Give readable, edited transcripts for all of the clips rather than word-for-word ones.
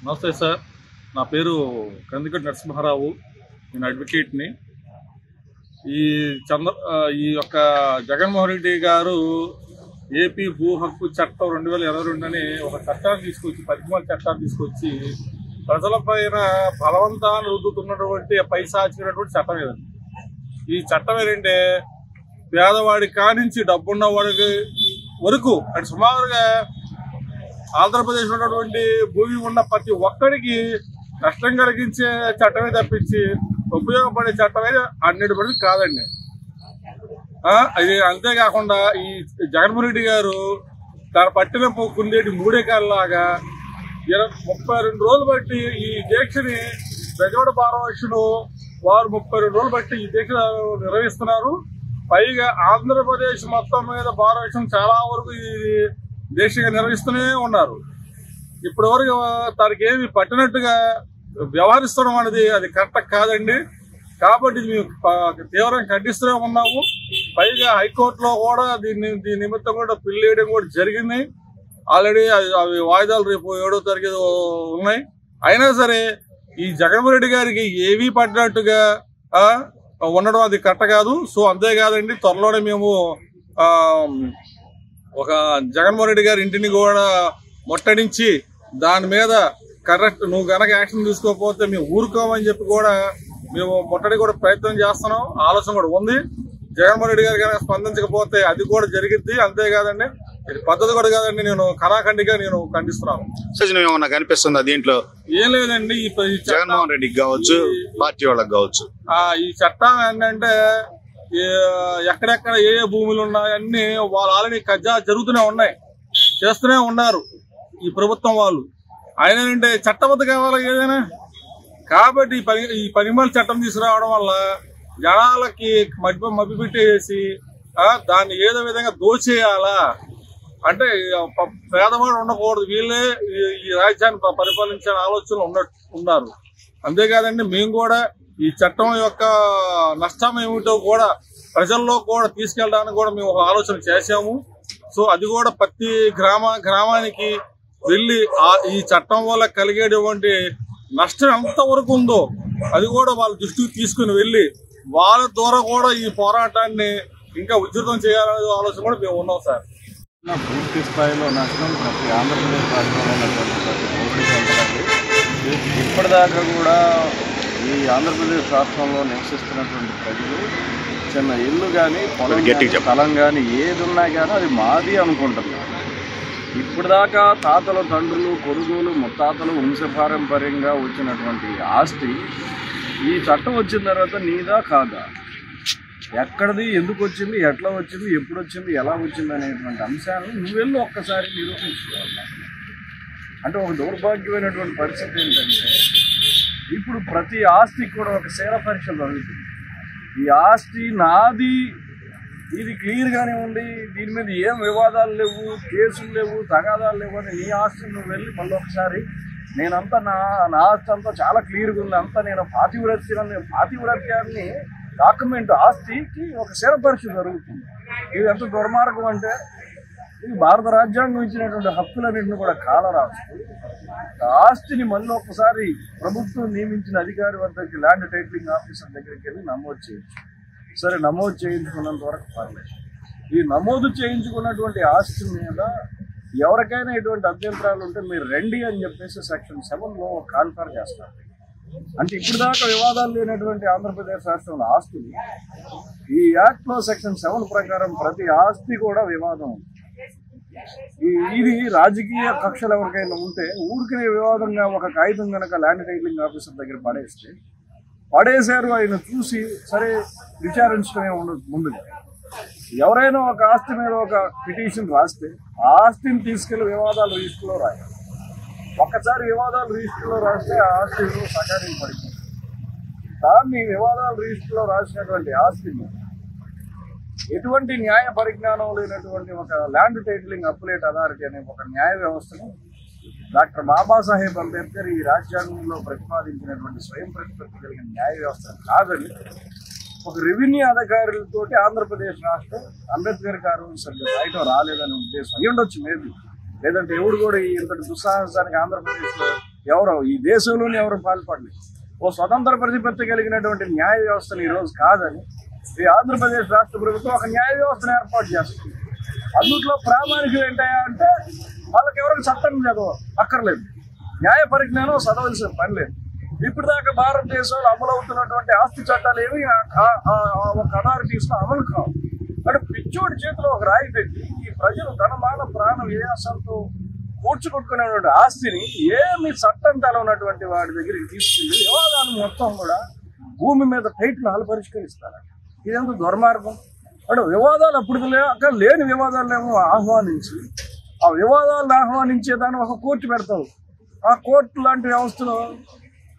నమస్తే సార్, నా పేరు కందికటి నరసింహారావు. నేను అడ్వకేట్ని. ఈ యొక్క జగన్మోహన్ రెడ్డి గారు ఏపీ భూ హక్కు చట్టం 2022 అని ఒక చట్టాన్ని తీసుకొచ్చి, 13 చట్టాన్ని తీసుకొచ్చి ప్రజలపైన బలవంతాన్ని రుద్దుతున్నటువంటి పైశాచినటువంటి చట్టం ఏదండి. ఈ చట్టం ఏంటంటే పేదవాడి కానించి డబ్బున్న వాడికి వరకు అంటే సుమారుగా ఆంధ్రప్రదేశ్ ఉన్నటువంటి భూమి ఉన్న ప్రతి ఒక్కడికి కష్టం కలిగించే చట్టమే తప్పించి ఉపయోగపడే చట్టమే 100% కాదండి. అది అంతేకాకుండా ఈ జగన్మోహన్ రెడ్డి గారు తన పట్టిన కుందేటి మూడేకాలలాగా 32 రోజులు బట్టి ఈ దీక్షని బెజవాడ భారవక్షులు వారు 32 రోజులు బట్టి ఈ దీక్ష నిర్వహిస్తున్నారు. పైగా ఆంధ్రప్రదేశ్ మొత్తం మీద భారవక్షం చాలా వరకు ఈ దీక్షగా నిర్వహిస్తూనే ఉన్నారు. ఇప్పటి వరకు తనకి ఏమి పట్టినట్టుగా వ్యవహరిస్తడం అనేది అది కరెక్ట్ కాదండి. కాబట్టి మేము తీవ్రంగా ఖండిస్తూనే ఉన్నాము. పైగా హైకోర్టులో కూడా దీని నిమిత్తం కూడా పిల్లి వేయడం కూడా జరిగింది. ఆల్రెడీ అవి వాయిదాలు రేపు 7వ తారీఖు ఉన్నాయి. అయినా సరే ఈ జగన్మోహన్ రెడ్డి గారికి ఏవీ పట్టినట్టుగా ఉండడం అది కరెక్ట్ కాదు. సో అంతేకాదండి, త్వరలోనే మేము ఒక జగన్మోహన్ రెడ్డి గారి ఇంటిని కూడా ముట్టడించి దాని మీద కరెక్ట్ నువ్వు గనక యాక్షన్ తీసుకోకపోతే మేము ఊరుకోమని చెప్పి కూడా మేము ముట్టడి కూడా ప్రయత్నం చేస్తున్నాం. ఆలోచన కూడా ఉంది. జగన్మోహన్ రెడ్డి గారు కనుక స్పందించకపోతే అది కూడా జరిగిద్ది. అంతేకాదండి, ఇది పద్ధతి కూడా కాదండి. నేను కళాఖండిగా నేను ఖండిస్తున్నాను. కనిపిస్తుందా దీంట్లో? ఏం లేదండి, ఈ జగన్మోహన్ రెడ్డికి కావచ్చు, పార్టీ వాళ్ళకి కావచ్చు, ఈ చట్టం ఏంటంటే ఎక్కడెక్కడ ఏ భూములు ఉన్నాయన్నీ వాళ్ళు ఆల్రెడీ కబ్జా జరుగుతూనే ఉన్నాయి, చేస్తూనే ఉన్నారు ఈ ప్రభుత్వం వాళ్ళు. ఆయన ఏంటంటే చట్టబద్ధ కావాలి ఏదైనా. కాబట్టి ఈ 13 చట్టం తీసుకురావడం వల్ల జనాలకి మభ్య పెట్టేసి దాన్ని ఏదో విధంగా దోచేయాలా అంటే పేదవాడు ఉండకూడదు, వీళ్ళే ఈ రాజ్యాన్ని పరిపాలించే ఆలోచనలు ఉన్నారు. అంతేకాదండి, మేము కూడా ఈ చట్టం యొక్క నష్టం ఏమిటో కూడా ప్రజల్లో కూడా తీసుకెళ్ళడానికి కూడా మేము ఒక ఆలోచన చేశాము. సో అది కూడా ప్రతి గ్రామానికి వెళ్ళి ఈ చట్టం వల్ల కలిగేటువంటి నష్టం ఎంతవరకు ఉందో అది కూడా వాళ్ళ దృష్టికి తీసుకుని వెళ్ళి వాళ్ళ ద్వారా కూడా ఈ పోరాటాన్ని ఇంకా ఉధృతం చేయాలనే ఆలోచన కూడా మేము ఉన్నాం సార్. పూర్తి స్థాయిలో నష్టం ప్రతి ఆంధ్రప్రదేశ్ రాష్ట్రంలో ఉన్నటువంటి ప్రతి పౌరుడికి ఉంటుందండి. ఇప్పటిదాకా కూడా ఈ ఆంధ్రప్రదేశ్ రాష్ట్రంలో నివసిస్తున్నటువంటి ప్రజలు చిన్న ఇల్లు కానీ స్థలం కానీ ఏది ఉన్నా కానీ అది మాది అనుకుంటున్నారు. ఇప్పటిదాకా తాతలు, తండ్రులు, కొడుకులు, ముత్తాతలు వంశపారంపర్యంగా వచ్చినటువంటి ఆస్తి ఈ చట్టం వచ్చిన తర్వాత నీదా కాదా, ఎక్కడిది, ఎందుకు వచ్చింది, ఎట్లా వచ్చింది, ఎప్పుడు వచ్చింది, ఎలా వచ్చింది అనేటువంటి అంశాలను నువ్వెళ్ళు ఒక్కసారి నిరూపించుకోవాలి. అంటే ఒక దౌర్భాగ్యమైనటువంటి పరిస్థితి ఏంటంటే ఇప్పుడు ప్రతి ఆస్తికి కూడా ఒక శీల పరీక్ష జరుగుతుంది. ఈ ఆస్తి నాది, ఇది క్లియర్గానే ఉంది, దీని మీద ఏం వివాదాలు లేవు, కేసులు లేవు, తగాదాలు లేవు అని నీ ఆస్తిని నువ్వు వెళ్ళి మళ్ళీ ఒకసారి నేనంతా నా ఆస్తి అంతా చాలా క్లియర్గా ఉంది, అంతా నేను పాతివ్రత్యాన్ని డాక్యుమెంట్ ఆస్తికి ఒక శీల పరీక్ష జరుగుతుంది. ఇది ఎంత దుర్మార్గం అంటే ఇది భారత రాజ్యాంగం ఇచ్చినటువంటి హక్కులన్నింటిని కూడా కాలరాస్తూ ఆస్తిని మళ్ళీ ఒకసారి ప్రభుత్వం నియమించిన అధికారి వద్దకి ల్యాండ్ టైటిలింగ్ ఆఫీసర్ దగ్గరికి వెళ్ళి నమోదు చేయొచ్చు. సరే, నమోదు చేయించుకున్నంత వరకు పర్లేదు. ఈ నమోదు చేయించుకున్నటువంటి ఆస్తి మీద ఎవరికైనా ఎటువంటి అభ్యంతరాలు ఉంటే మీరు రండి అని చెప్పేసి సెక్షన్ 7లో కాన్ఫర్ చేస్తారు. అంటే ఇప్పుడు దాకా వివాదాలు లేనటువంటి ఆంధ్రప్రదేశ్ రాష్ట్రంలో ఆస్తులు ఈ యాక్ట్లో సెక్షన్ 7 ప్రకారం ప్రతి ఆస్తి కూడా వివాదం ఉంది. ఇది రాజకీయ కక్షలు ఎవరికైనా ఉంటే ఊరికే వివాదంగా ఒక కాగితం కనుక ల్యాండ్ టైటిలింగ్ ఆఫీసర్ దగ్గర పడేశారు, ఆయన చూసి సరే విచారించడమే ఉండదు. ముందుగా ఎవరైనా ఒక ఆస్తి మీద ఒక పిటిషన్ రాస్తే ఆ ఆస్తిని తీసుకెళ్లి వివాదాల రిజిస్టర్లో రాయాలి. ఒక్కసారి వివాదాల రిజిస్టర్లో రాస్తే ఆ ఆస్తి సకారం పడిపోతుంది. దాన్ని వివాదాల రిజిస్టర్లో రాసినటువంటి ఆస్తిని ఎటువంటి న్యాయ పరిజ్ఞానం లేనటువంటి ఒక ల్యాండ్ టైటిలింగ్ అప్పులేట్ అథారిటీ అనే ఒక న్యాయ వ్యవస్థను డాక్టర్ బాబాసాహెబ్ అంబేద్కర్ ఈ రాజ్యాంగంలో ప్రతిపాదించినటువంటి స్వయం ప్రతిపత్తి కలిగిన న్యాయ వ్యవస్థ కాదని ఒక రెవెన్యూ అధికారులతో ఆంధ్రప్రదేశ్ రాష్ట్రం అంబేద్కర్ గారు సరిగ్గా రాయటం రాలేదనే ఉద్దేశం అయ్యి ఉండొచ్చు మేబీ. లేదంటే ఎవడు కూడా ఇంతటి దుస్సాహసానికి ఆంధ్రప్రదేశ్లో ఎవరు ఈ దేశంలోనే ఎవరు పాల్పడలేదు. ఓ స్వతంత్ర ప్రతిపత్తి కలిగినటువంటి న్యాయ వ్యవస్థను ఈరోజు కాదని ఈ ఆంధ్రప్రదేశ్ రాష్ట్ర ప్రభుత్వం ఒక న్యాయ వ్యవస్థను ఏర్పాటు చేస్తుంది. అందుట్లో ప్రామాణికం ఏంటయ్యా అంటే వాళ్ళకి ఎవరికి చట్టం చదవ అక్కర్లేదు, న్యాయ పరిజ్ఞానం చదవలసిన పని లేదు. ఇప్పటిదాకా భారతదేశంలో అమలవుతున్నటువంటి ఆస్తి చట్టాలు ఏమి ఒక అథారిటీస్ లో అమలు కావు. అంటే పిచ్చోడి చేతిలో ఒక రాయి పెట్టి ఈ ప్రజలు ధనమాన ప్రాణ విలాసాలతో కూర్చుకొట్టుకునేటువంటి ఆస్తిని ఏమి చట్టం తెలవనటువంటి వాడి దగ్గరికి తీసుకెళ్లి వివాదాలు మొత్తం కూడా భూమి మీద టైటిల్ పరిష్కరిస్తారు. ఇదంతా దుర్మార్గం. అంటే వివాదాలు అప్పుడు అక్కడ లేని వివాదాలేమో ఆహ్వానించి ఆ వివాదాలను ఆహ్వానించేదాన్ని ఒక కోర్టు పెడతారు. ఆ కోర్టు లాంటి వ్యవస్థలో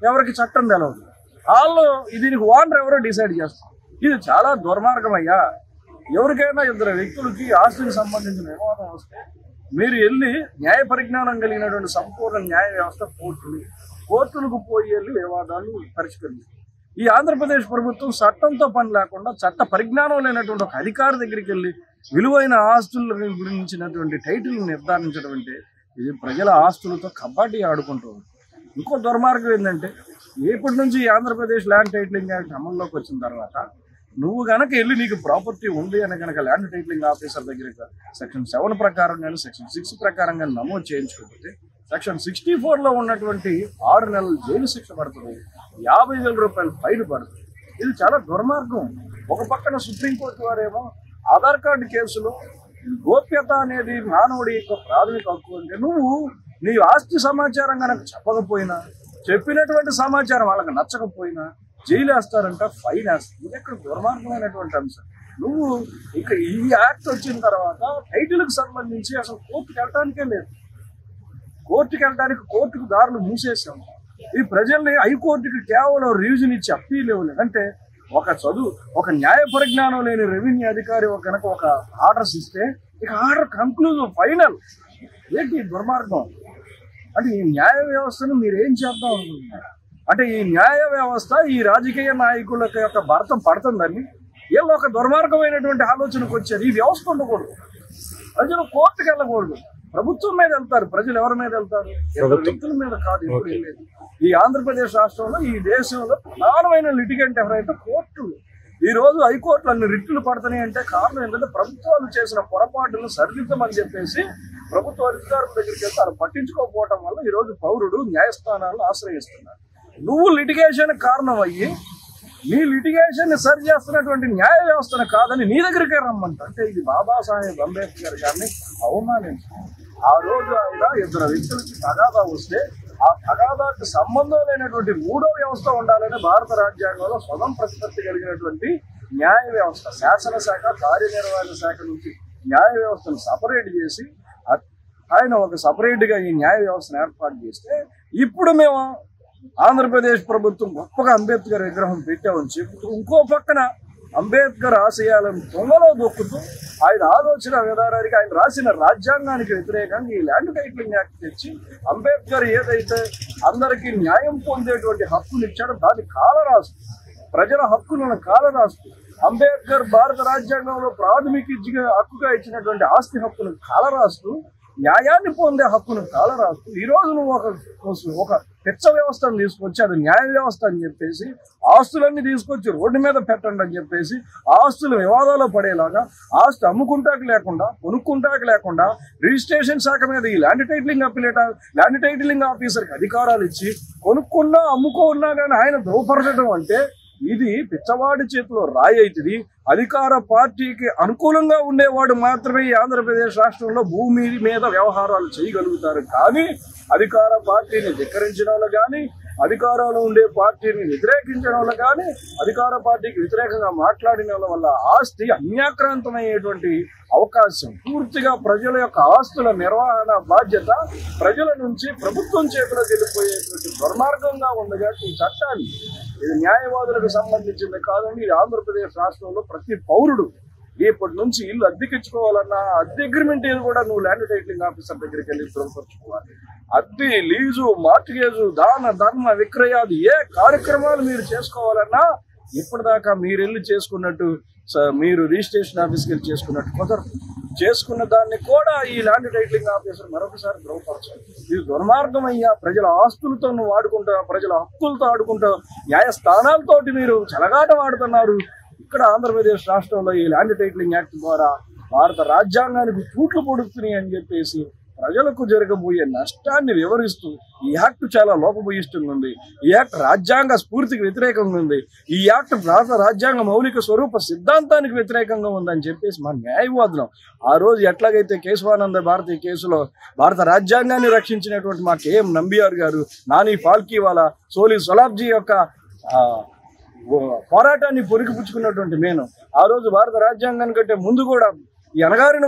ఎవరికి చట్టం తెలవదు, వాళ్ళు దీనికి ఓనర్ ఎవరో డిసైడ్ చేస్తారు. ఇది చాలా దుర్మార్గం అయ్యా. ఎవరికైనా ఇద్దరు వ్యక్తులకి ఆస్తికి సంబంధించిన వివాదం వస్తే మీరు వెళ్ళి న్యాయ పరిజ్ఞానం కలిగినటువంటి సంపూర్ణ న్యాయ వ్యవస్థ కోర్టులకు పోయి వెళ్ళి వివాదాలు పరిష్కరించారు. ఈ ఆంధ్రప్రదేశ్ ప్రభుత్వం చట్టంతో పని లేకుండా చట్ట పరిజ్ఞానం లేనటువంటి ఒక అధికారి దగ్గరికి వెళ్ళి విలువైన ఆస్తుల గురించినటువంటి టైటిల్ నిర్ధారించడం అంటే ఇది ప్రజల ఆస్తులతో కబడ్డీ ఆడుకుంటూ ఉంది. ఇంకో దుర్మార్గం ఏంటంటే ఇప్పటి నుంచి ఈ ఆంధ్రప్రదేశ్ ల్యాండ్ టైటిలింగ్ యాక్ట్ అమల్లోకి వచ్చిన తర్వాత నువ్వు కనుక వెళ్ళి నీకు ప్రాపర్టీ ఉంది అని కనుక ల్యాండ్ టైటిలింగ్ ఆఫీసర్ దగ్గర సెక్షన్ 7 ప్రకారం కానీ సెక్షన్ 6 ప్రకారం కానీ నమోదు చేయించుకోకపోతే సెక్షన్ 64లో ఉన్నటువంటి 6 నెలల జైలు శిక్ష పడుతుంది, 50,000 రూపాయలు ఫైన్ పడుతుంది. ఇది చాలా దుర్మార్గం. ఒక పక్కన సుప్రీంకోర్టు వారేమో ఆధార్ కార్డు కేసులో గోప్యత అనేది మానవుడి యొక్క ప్రాథమిక హక్కు అంటే నువ్వు నీ ఆస్తి సమాచారం కనుక చెప్పకపోయినా చెప్పినటువంటి సమాచారం వాళ్ళకి నచ్చకపోయినా జైలు వేస్తారంట, ఫైన్ వేస్తారు. ఇది ఎక్కడ దుర్మార్గమైనటువంటి అంశం. నువ్వు ఇక ఈ యాక్ట్ వచ్చిన తర్వాత టైటిల్కి సంబంధించి అసలు కోర్టుకు వెళ్ళటానికే లేదు. కోర్టుకు వెళ్ళడానికి కోర్టుకు దారులు మూసేసాం. ఈ ప్రజల్ని హైకోర్టుకి కేవలం రివిజన్ ఇచ్చి అప్పీల్ ఇవ్వలేదు. అంటే ఒక న్యాయ పరిజ్ఞానం లేని రెవెన్యూ అధికారి కనుక ఒక ఆర్డర్స్ ఇస్తే ఇక ఆర్డర్ కంక్లూజివ్ ఫైనల్. ఏంటి దుర్మార్గం? అంటే ఈ న్యాయ వ్యవస్థను మీరు ఏం చేద్దాం అనుకుంటున్నారు? అంటే ఈ న్యాయ వ్యవస్థ ఈ రాజకీయ నాయకుల యొక్క భర్తం పడుతుందని వీళ్ళు ఒక దుర్మార్గమైనటువంటి ఆలోచనకు వచ్చారు. ఈ వ్యవస్థ ఉండకూడదు, ప్రజలు కోర్టుకు వెళ్ళకూడదు, ప్రభుత్వం మీద వెళ్తారు. ప్రజలు ఎవరి మీద వెళ్తారు? వ్యక్తుల మీద కాదు. ఇప్పుడు లేదు. ఈ ఆంధ్రప్రదేశ్ రాష్ట్రంలో ఈ దేశంలో ప్రధానమైన లిటిగెంట్ ఎవరైతే కోర్టులు. ఈ రోజు హైకోర్టులు అన్ని రిట్లు పడుతున్నాయి అంటే కారణం ఏంటంటే ప్రభుత్వాలు చేసిన పొరపాటును సరిదిద్దమని చెప్పేసి ప్రభుత్వ అధికారుల దగ్గరికి వెళ్తే వాళ్ళు పట్టించుకోకపోవడం వల్ల ఈ రోజు పౌరుడు న్యాయస్థానాలను ఆశ్రయిస్తున్నారు. నువ్వు లిటిగేషన్ కారణం అయ్యి నీ లిటిగేషన్ ని సరి చేస్తున్నటువంటి న్యాయ వ్యవస్థను కాదని నీ దగ్గరికే రమ్మంట. అంటే ఇది బాబాసాహెబ్ అంబేద్కర్ గారిని అవమానించారు. ఆ రోజు ఆయన ఇద్దరు వ్యక్తులకి తగాదా వస్తే ఆ తగాదాకు సంబంధం లేనటువంటి 3వ వ్యవస్థ ఉండాలని భారత రాజ్యాంగంలో స్వయం ప్రతిపత్తి కలిగినటువంటి న్యాయ వ్యవస్థ, శాసనశాఖ కార్యనిర్వహణ శాఖ నుంచి న్యాయ వ్యవస్థను సపరేట్ చేసి ఆయన ఒక సపరేట్ గా ఈ న్యాయ వ్యవస్థను ఏర్పాటు చేస్తే ఇప్పుడు మేము ఆంధ్రప్రదేశ్ ప్రభుత్వం గొప్పగా అంబేద్కర్ విగ్రహం పెట్టామని చెబుతూ ఇంకో పక్కన అంబేద్కర్ ఆశయాలను తొంగలో దొక్కుతూ ఆయన ఆలోచన విధానానికి ఆయన రాసిన రాజ్యాంగానికి వ్యతిరేకంగా ఈ ల్యాండ్ టైటిలింగ్ యాక్ట్ తెచ్చి అంబేద్కర్ ఏదైతే అందరికీ న్యాయం పొందేటువంటి హక్కులు ఇచ్చాడో దాన్ని కాలరాస్తూ ప్రజల హక్కులను కాలరాస్తూ అంబేద్కర్ భారత రాజ్యాంగంలో ప్రాథమిక హక్కుగా ఇచ్చినటువంటి ఆస్తి హక్కును కాలరాస్తూ న్యాయాన్ని పొందే హక్కును కాలరాస్తూ ఈ రోజు నువ్వు ఒక పెచ్చ వ్యవస్థను తీసుకొచ్చి అది న్యాయ వ్యవస్థ అని చెప్పేసి ఆస్తులన్నీ తీసుకొచ్చి రోడ్డు మీద పెట్టండి అని చెప్పేసి ఆస్తులు వివాదాలు పడేలాగా ఆస్తి అమ్ముకుంటాకి లేకుండా కొనుక్కుంటాకి లేకుండా రిజిస్ట్రేషన్ శాఖ మీద ఈ ల్యాండ్ టైటిలింగ్ ఆఫీసర్కి అధికారాలు ఇచ్చి కొనుక్కున్నా అమ్ముకున్నా కానీ ఆయన ధృవపరచడం అంటే ఇది పిచ్చవాడి చేతిలో రాయి అవుతుంది. అధికార పార్టీకి అనుకూలంగా ఉండేవాడు మాత్రమే ఈ ఆంధ్రప్రదేశ్ రాష్ట్రంలో భూమి మీద వ్యవహారాలు చేయగలుగుతారు. కానీ అధికార పార్టీని ధిక్కరించిన వాళ్ళు కానీ అధికారంలో ఉండే పార్టీని వ్యతిరేకించిన వాళ్ళు కానీ అధికార పార్టీకి వ్యతిరేకంగా మాట్లాడిన వాళ్ళ వల్ల ఆస్తి అన్యాక్రాంతమయ్యేటువంటి అవకాశం పూర్తిగా ప్రజల యొక్క ఆస్తుల నిర్వహణ బాధ్యత ప్రజల నుంచి ప్రభుత్వం చేతిలోకి వెళ్ళిపోయేటువంటి దుర్మార్గంగా ఉంది. కాబట్టి ఈ చట్టాన్ని ఇది న్యాయవాదులకు సంబంధించింది కాదండి. ఇది ఆంధ్రప్రదేశ్ రాష్ట్రంలో ప్రతి పౌరుడు ఇప్పటి నుంచి ఇల్లు అద్దెకించుకోవాలన్నా అద్దె అగ్రిమెంట్ ఏది కూడా నువ్వు ల్యాండ్ టైటిలింగ్ ఆఫీసర్ దగ్గరికి వెళ్ళి ధృవపరచుకోవాలి. అద్దె, లీజు, మార్టిగేజు, దాన ధర్మ విక్రయాలు ఏ కార్యక్రమాలు మీరు చేసుకోవాలన్నా ఇప్పటిదాకా మీరు వెళ్ళి చేసుకున్నట్టు మీరు రిజిస్ట్రేషన్ ఆఫీస్కి వెళ్ళి చేసుకున్నట్టు కుదరదు. చేసుకున్న దాన్ని కూడా ఈ ల్యాండ్ టైటిలింగ్ ఆఫీసర్ మరొకసారి ద్రోవపరచాలి. ఇది దుర్మార్గం అయ్యా. ప్రజల ఆస్తులతో నువ్వు ఆడుకుంటావు, ప్రజల హక్కులతో ఆడుకుంటావు, న్యాయస్థానాలతోటి మీరు చెలగాటం ఆడుతున్నారు. ఇక్కడ ఆంధ్రప్రదేశ్ రాష్ట్రంలో ఈ ల్యాండ్ టైటిలింగ్ యాక్ట్ ద్వారా భారత రాజ్యాంగానికి తూట్లు పొడుస్తున్నాయి అని చెప్పేసి ప్రజలకు జరగబోయే నష్టాన్ని వివరిస్తూ ఈ యాక్ట్ చాలా లోపభూయిష్టంగా ఉంది. ఈ యాక్ట్ రాజ్యాంగ స్ఫూర్తికి వ్యతిరేకంగా ఉంది. ఈ యాక్ట్ భారత రాజ్యాంగ మౌలిక స్వరూప సిద్ధాంతానికి వ్యతిరేకంగా ఉందని చెప్పేసి మా న్యాయవాదులం ఆ రోజు ఎట్లాగైతే కేశవానంద భారతి కేసులో భారత రాజ్యాంగాన్ని రక్షించినటువంటి మా కేఎం నంబియార్ గారు, నాని ఫాల్కీవాలా, సోలి సొలాబ్జీ యొక్క పోరాటాన్ని పొరిగిపుచ్చుకున్నటువంటి నేను ఆ రోజు భారత రాజ్యాంగానికంటే ముందు కూడా ఈ అనగారిన